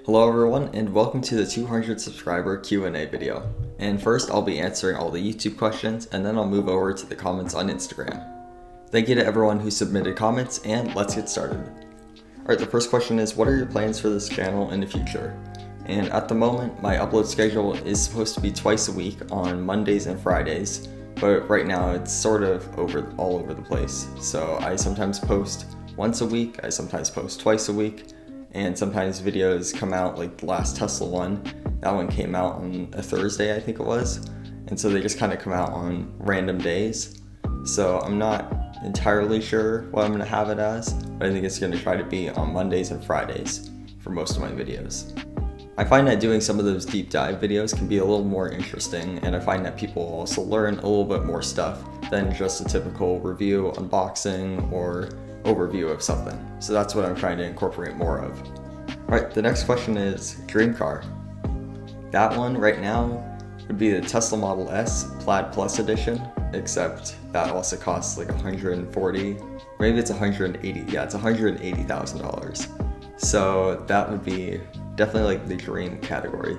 Hello everyone, and welcome to the 200 subscriber Q&A video. And first I'll be answering all the YouTube questions, and then I'll move over to the comments on Instagram. Thank you to everyone who submitted comments, and let's get started. Alright, the first question is, what are your plans for this channel in the future? And at the moment, my upload schedule is supposed to be twice a week on Mondays and Fridays, but right now it's sort of all over the place. So I sometimes post once a week, I sometimes post twice a week, and sometimes videos come out like the last Tesla one. That one came out on a Thursday, I think it was. And so they just kind of come out on random days. So I'm not entirely sure what I'm going to have it as, but I think it's going to try to be on Mondays and Fridays for most of my videos. I find that doing some of those deep dive videos can be a little more interesting, and I find that people also learn a little bit more stuff than just a typical review, unboxing, or overview of something. So that's what I'm trying to incorporate more of. Alright, the next question is dream car. That one right now would be the Tesla Model S Plaid Plus Edition, except that also costs like $140, maybe it's $180, yeah, it's $180,000. So that would be definitely like the dream category.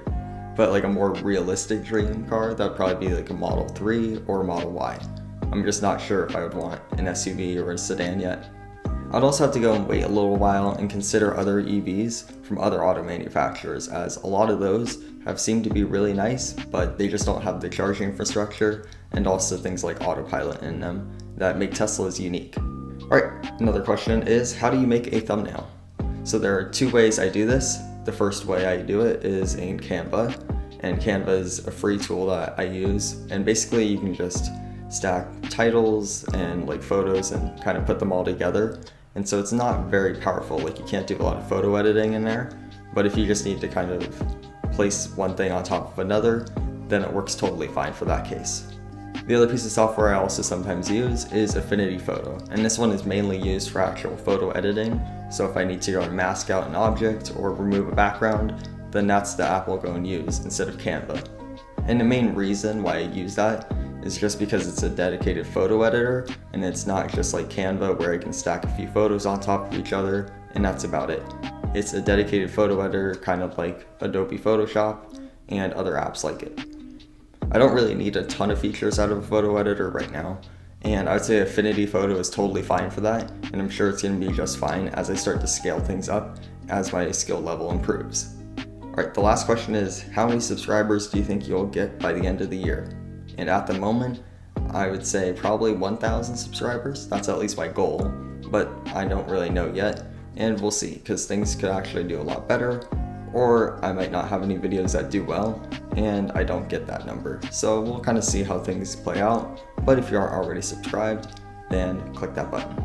But like a more realistic dream car, that would probably be like a Model 3 or a Model Y. I'm just not sure if I would want an SUV or a sedan yet. I'd also have to go and wait a little while and consider other EVs from other auto manufacturers, as a lot of those have seemed to be really nice, but they just don't have the charging infrastructure and also things like autopilot in them that make Teslas unique. Alright, another question is, how do you make a thumbnail? So there are two ways I do this. The first way I do it is in Canva, and Canva is a free tool that I use, and basically you can just stack titles and like photos and kind of put them all together. And so it's not very powerful, like you can't do a lot of photo editing in there, but if you just need to kind of place one thing on top of another, then it works totally fine for that case. The other piece of software I also sometimes use is Affinity Photo, and this one is mainly used for actual photo editing. So if I need to go and mask out an object or remove a background, then that's the app I'll go and use instead of Canva. And the main reason why I use that is just because it's a dedicated photo editor, and it's not just like Canva where I can stack a few photos on top of each other, and that's about it. It's a dedicated photo editor, kind of like Adobe Photoshop and other apps like it. I don't really need a ton of features out of a photo editor right now, and I would say Affinity Photo is totally fine for that, and I'm sure it's going to be just fine as I start to scale things up as my skill level improves. Alright, the last question is, how many subscribers do you think you'll get by the end of the year? And at the moment, I would say probably 1,000 subscribers. That's at least my goal, but I don't really know yet, and we'll see, because things could actually do a lot better, or I might not have any videos that do well, and I don't get that number. So we'll kind of see how things play out, but if you are already subscribed, then click that button.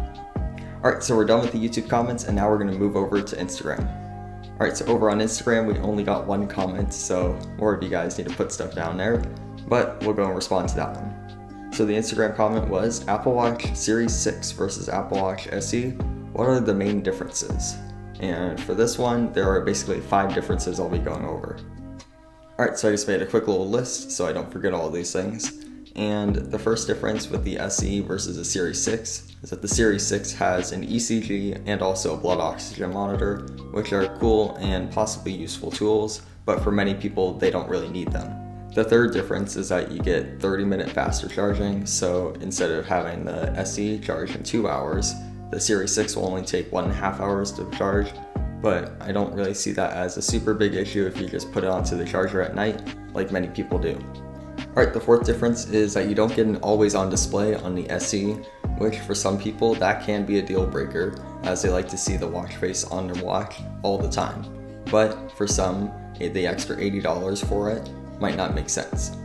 Alright, so we're done with the YouTube comments, and now we're going to move over to Instagram. Alright, so over on Instagram, we only got one comment, so more of you guys need to put stuff down there, but we'll go and respond to that one. So the Instagram comment was, Apple Watch Series 6 versus Apple Watch SE, what are the main differences? And for this one, there are basically 5 differences I'll be going over. Alright, so I just made a quick little list so I don't forget all these things. And the first difference with the SE versus the Series 6 is that the Series 6 has an ECG and also a blood oxygen monitor, which are cool and possibly useful tools, but for many people, they don't really need them. The third difference is that you get 30-minute faster charging, so instead of having the SE charge in 2 hours, the Series 6 will only take 1.5 hours to charge, but I don't really see that as a super big issue if you just put it onto the charger at night, like many people do. Alright, the fourth difference is that you don't get an always-on display on the SE, which for some people that can be a deal breaker, as they like to see the watch face on their watch all the time. But for some, the extra $80 for it might not make sense.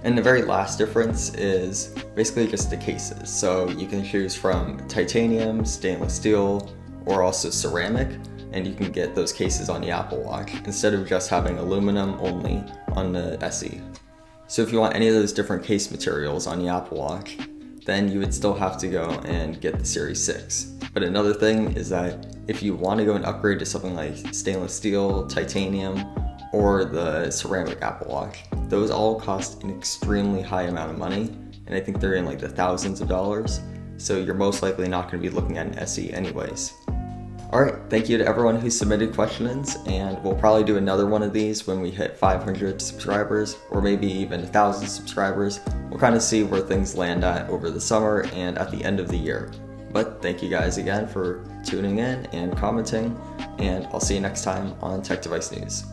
And the very last difference is basically just the cases. So you can choose from titanium, stainless steel, or also ceramic, and you can get those cases on the Apple Watch instead of just having aluminum only on the SE. So if you want any of those different case materials on the Apple Watch, then you would still have to go and get the Series 6. But another thing is that if you want to go and upgrade to something like stainless steel, titanium, or the ceramic Apple Watch, those all cost an extremely high amount of money, and I think they're in like the thousands of dollars, so you're most likely not going to be looking at an SE anyways. Alright, thank you to everyone who submitted questions, and we'll probably do another one of these when we hit 500 subscribers, or maybe even 1,000 subscribers. We'll kind of see where things land at over the summer and at the end of the year. But thank you guys again for tuning in and commenting, and I'll see you next time on Tech Device News.